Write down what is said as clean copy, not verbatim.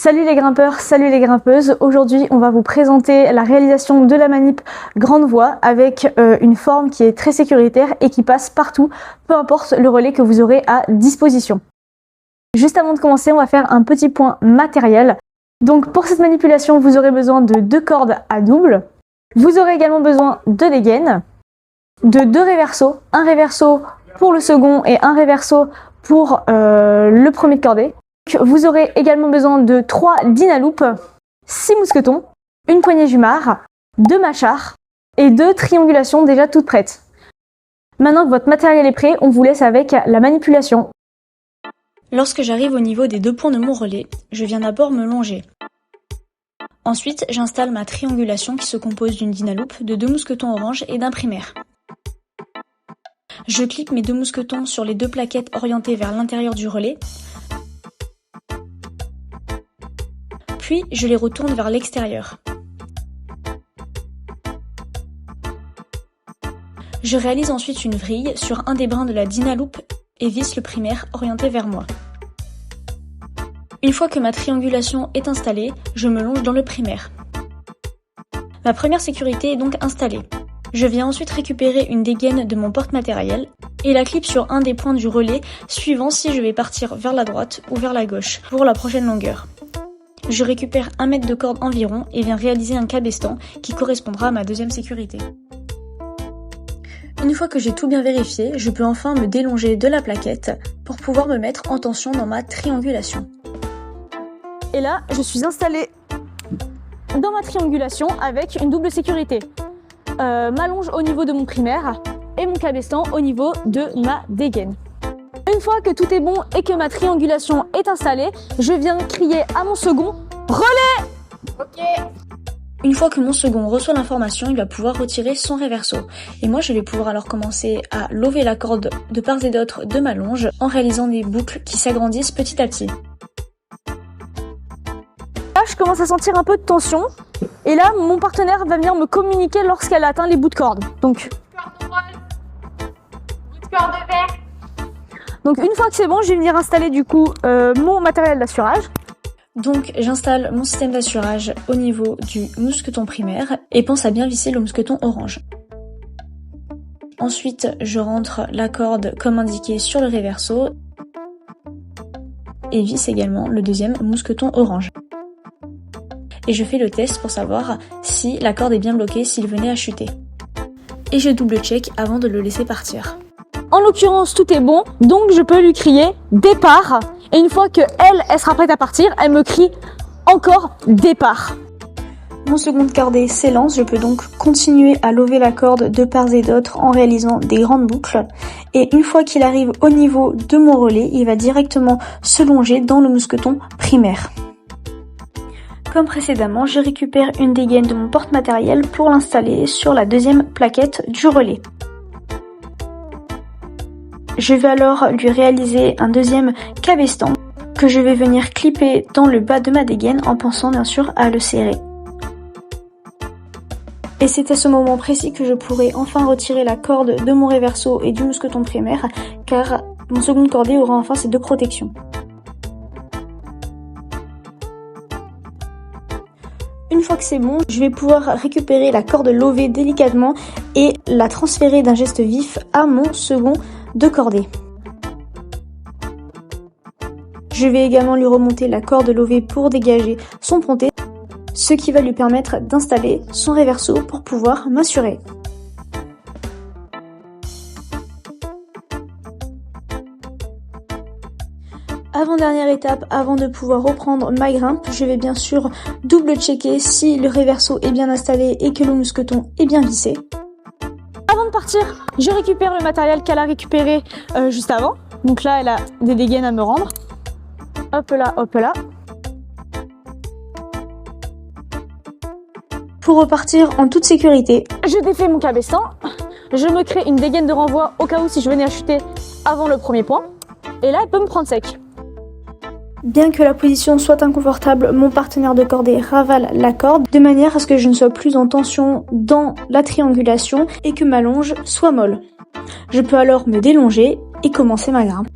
Salut les grimpeurs, salut les grimpeuses. Aujourd'hui, on va vous présenter la réalisation de la manip grande voie avec une forme qui est très sécuritaire et qui passe partout, peu importe le relais que vous aurez à disposition. Juste avant de commencer, on va faire un petit point matériel. Donc pour cette manipulation, vous aurez besoin de 2 cordes à double. Vous aurez également besoin de dégaines, de 2 réversos, un réverso pour le second et un réverso pour le premier de cordée. Vous aurez également besoin de 3 dynaloupes, 6 mousquetons, une poignée jumard, 2 machards et 2 triangulations déjà toutes prêtes. Maintenant que votre matériel est prêt, on vous laisse avec la manipulation. Lorsque j'arrive au niveau des 2 points de mon relais, je viens d'abord me longer. Ensuite, j'installe ma triangulation qui se compose d'une dynaloupe, de 2 mousquetons orange et d'un primaire. Je clique mes 2 mousquetons sur les 2 plaquettes orientées vers l'intérieur du relais, puis je les retourne vers l'extérieur. Je réalise ensuite une vrille sur un des brins de la dynaloupe et visse le primaire orienté vers moi. Une fois que ma triangulation est installée, je me longe dans le primaire. Ma première sécurité est donc installée. Je viens ensuite récupérer une dégaine de mon porte-matériel et la clip sur un des points du relais suivant si je vais partir vers la droite ou vers la gauche pour la prochaine longueur. Je récupère 1 mètre de corde environ et viens réaliser un cabestan qui correspondra à ma deuxième sécurité. Une fois que j'ai tout bien vérifié, je peux enfin me délonger de la plaquette pour pouvoir me mettre en tension dans ma triangulation. Et là, je suis installée dans ma triangulation avec une double sécurité. Ma longe au niveau de mon primaire et mon cabestan au niveau de ma dégaine. Une fois que tout est bon et que ma triangulation est installée, je viens crier à mon second « Relais !» Ok. Une fois que mon second reçoit l'information, il va pouvoir retirer son réverso. Et moi, je vais pouvoir alors commencer à lever la corde de part et d'autre de ma longe en réalisant des boucles qui s'agrandissent petit à petit. Là, je commence à sentir un peu de tension. Et là, mon partenaire va venir me communiquer lorsqu'elle a atteint les bouts de corde. Donc, une fois que c'est bon, je vais venir installer du coup mon matériel d'assurage. Donc j'installe mon système d'assurage au niveau du mousqueton primaire et pense à bien visser le mousqueton orange. Ensuite, je rentre la corde comme indiqué sur le réverso et visse également le deuxième mousqueton orange. Et je fais le test pour savoir si la corde est bien bloquée, s'il venait à chuter. Et je double check avant de le laisser partir. En l'occurrence, tout est bon, donc je peux lui crier « Départ !» Et une fois elle sera prête à partir, elle me crie encore « Départ !» Mon second cordé s'élance, je peux donc continuer à lever la corde de part et d'autre en réalisant des grandes boucles. Et une fois qu'il arrive au niveau de mon relais, il va directement se longer dans le mousqueton primaire. Comme précédemment, je récupère une dégaine de mon porte-matériel pour l'installer sur la deuxième plaquette du relais. Je vais alors lui réaliser un deuxième cabestan que je vais venir clipper dans le bas de ma dégaine en pensant bien sûr à le serrer. Et c'est à ce moment précis que je pourrai enfin retirer la corde de mon réverso et du mousqueton primaire car mon second cordé aura enfin ces 2 protections. Une fois que c'est bon, je vais pouvoir récupérer la corde levée délicatement et la transférer d'un geste vif à mon second de cordée. Je vais également lui remonter la corde levée pour dégager son pontet, ce qui va lui permettre d'installer son réverso pour pouvoir m'assurer. Avant-dernière étape, avant de pouvoir reprendre ma grimpe, je vais bien sûr double checker si le réverso est bien installé et que le mousqueton est bien vissé. Avant de partir, je récupère le matériel qu'elle a récupéré juste avant. Donc là, elle a des dégaines à me rendre. Hop là, hop là. Pour repartir en toute sécurité, je défais mon cabestan. Je me crée une dégaine de renvoi au cas où si je venais à chuter avant le premier point. Et là, elle peut me prendre sec. Bien que la position soit inconfortable, mon partenaire de cordée ravale la corde de manière à ce que je ne sois plus en tension dans la triangulation et que ma longe soit molle. Je peux alors me délonger et commencer ma grimpe.